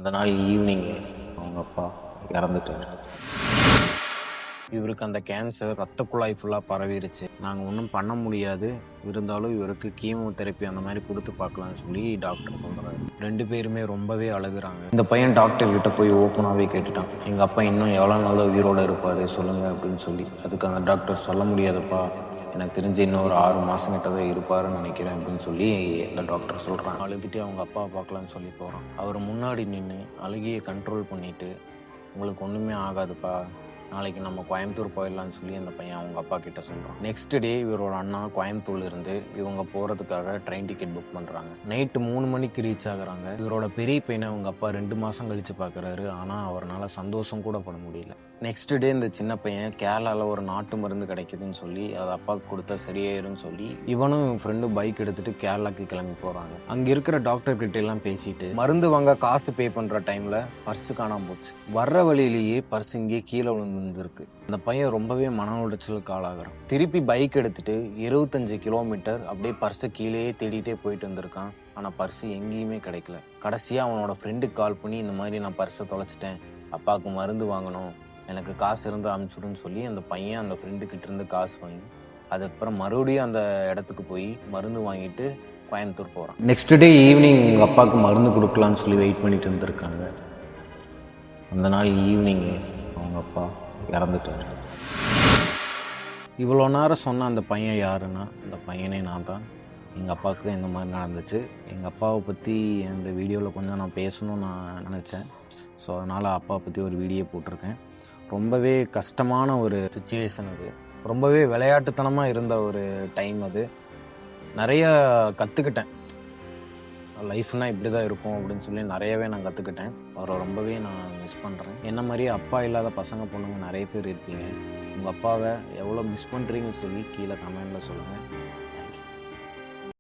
அந்த நாள் ஈவினிங் அவங்க அப்பா இறந்துட்டார். இவருக்கு அந்த கேன்சர் ரத்த குழாய் ஃபுல்லாக பரவிருச்சு. நாங்கள் ஒன்றும் பண்ண முடியாது, இருந்தாலும் இவருக்கு கீமோதெரப்பி அந்த மாதிரி கொடுத்து பார்க்கலான்னு சொல்லி டாக்டர் சொல்கிறாரு. 2 பேருமே ரொம்பவே அழுகுறாங்க. இந்த பையன் டாக்டர் கிட்ட போய் ஓப்பனாகவே கேட்டுட்டான், எங்கள் அப்பா இன்னும் எவ்வளோ நாள் உயிரோடு இருப்பார் சொல்லுங்கள் அப்படின்னு சொல்லி. அதுக்கு அந்த டாக்டர் சொல்ல முடியாதுப்பா, எனக்கு தெரிஞ்சு இன்னும் ஒரு 6 மாதம் கிட்ட தான் இருப்பாருன்னு நினைக்கிறேன் அப்படின்னு சொல்லி அந்த டாக்டர் சொல்கிறான். அழுதுகிட்டே அவங்க அப்பாவை பார்க்கலான்னு சொல்லி போகிறான். அவர் முன்னாடி நின்று அழுகியை கண்ட்ரோல் பண்ணிவிட்டு, உங்களுக்கு ஒன்றுமே ஆகாதுப்பா, நாளைக்கு நம்ம கோயம்புத்தூர் போயிடலான்னு சொல்லி அந்த பையன் அவங்க அப்பா கிட்ட சொல்கிறான். நெக்ஸ்ட் டே இவரோட அண்ணா கோயம்புத்தூர்ல இருந்து இவங்க போகிறதுக்காக ட்ரெயின் டிக்கெட் புக் பண்ணுறாங்க. நைட்டு 3 மணிக்கு ரீச் ஆகுறாங்க. இவரோட பெரிய பையனை அவங்க அப்பா 2 மாதம் கழித்து பார்க்குறாரு. ஆனால் அவரால் சந்தோஷம் கூட பட முடியல. நெக்ஸ்ட் டே இந்த சின்ன பையன் கேரளாவில் ஒரு நாட்டு மருந்து கிடைக்குதுன்னு சொல்லி அதை அப்பாவுக்கு கொடுத்தா சரியாயிருன்னு சொல்லி இவனும் இவன் ஃப்ரெண்டும் பைக் எடுத்துட்டு கேரளாக்கு கிளம்பி போகிறாங்க. அங்கே இருக்கிற டாக்டர் கிட்ட எல்லாம் பேசிட்டு மருந்து வாங்க காசு பே பண்ணுற டைமில் பர்ஸு காணாமல் போச்சு. வர்ற வழியிலேயே பர்ஸ் இங்கே கீழே விழுந்துருக்கு. அந்த பையன் ரொம்பவே மன உளைச்சலுக்கு ஆளாகிறான். திருப்பி பைக் எடுத்துட்டு 25 கிலோமீட்டர் அப்படியே பர்ஸை கீழே தேடிட்டே போயிட்டு வந்திருக்கான். ஆனால் பர்ஸு எங்கேயுமே கிடைக்கல. கடைசியாக அவனோட ஃப்ரெண்டுக்கு கால் பண்ணி இந்த மாதிரி நான் பர்ஸை தொலைச்சிட்டேன், அப்பாவுக்கு மருந்து வாங்கணும், எனக்கு காசு இருந்து அனுப்பிச்சுடுன்னு சொல்லி அந்த பையன் அந்த ஃப்ரெண்டுக்கிட்ட இருந்து காசு வாங்கி அதுக்கப்புறம் மறுபடியும் அந்த இடத்துக்கு போய் மருந்து வாங்கிட்டு கோயம்புத்தூர் போகிறான். நெக்ஸ்ட் டே ஈவினிங் உங்கள் அப்பாவுக்கு மருந்து கொடுக்கலான்னு சொல்லி வெயிட் பண்ணிட்டு இருந்திருக்காங்க. அந்த நாள் ஈவினிங் அவங்க அப்பா இறந்துட்டார். இவ்வளோ நேரம் சொன்ன அந்த பையன் யாருன்னா, அந்த பையனே நான் தான். எங்கள் அப்பாவுக்கு தான் இந்த மாதிரி நடந்துச்சு. எங்கள் அப்பாவை பற்றி இந்த வீடியோவில் கொஞ்சம் நான் பேசணும்னு நான் நினச்சேன். ஸோ அதனால் அப்பாவை பற்றி ஒரு வீடியோ போட்டிருக்கேன். ரொம்பவே கஷ்டமான ஒரு சுச்சுவேஷன் அது. ரொம்பவே விளையாட்டுத்தனமாக இருந்த ஒரு டைம் அது. நிறைய கற்றுக்கிட்டேன், லைஃப்னால் இப்படி தான் இருக்கும் அப்படின்னு சொல்லி நிறையவே நான் கற்றுக்கிட்டேன். அவரை ரொம்பவே நான் மிஸ் பண்ணுறேன். என்ன மாதிரியே அப்பா இல்லாத பசங்க பொண்ணுங்க நிறைய பேர் இருப்பீங்க. உங்கள் அப்பாவை எவ்வளோ மிஸ் பண்ணுறீங்கன்னு சொல்லி கீழே கமெண்டில் சொல்லுங்கள்.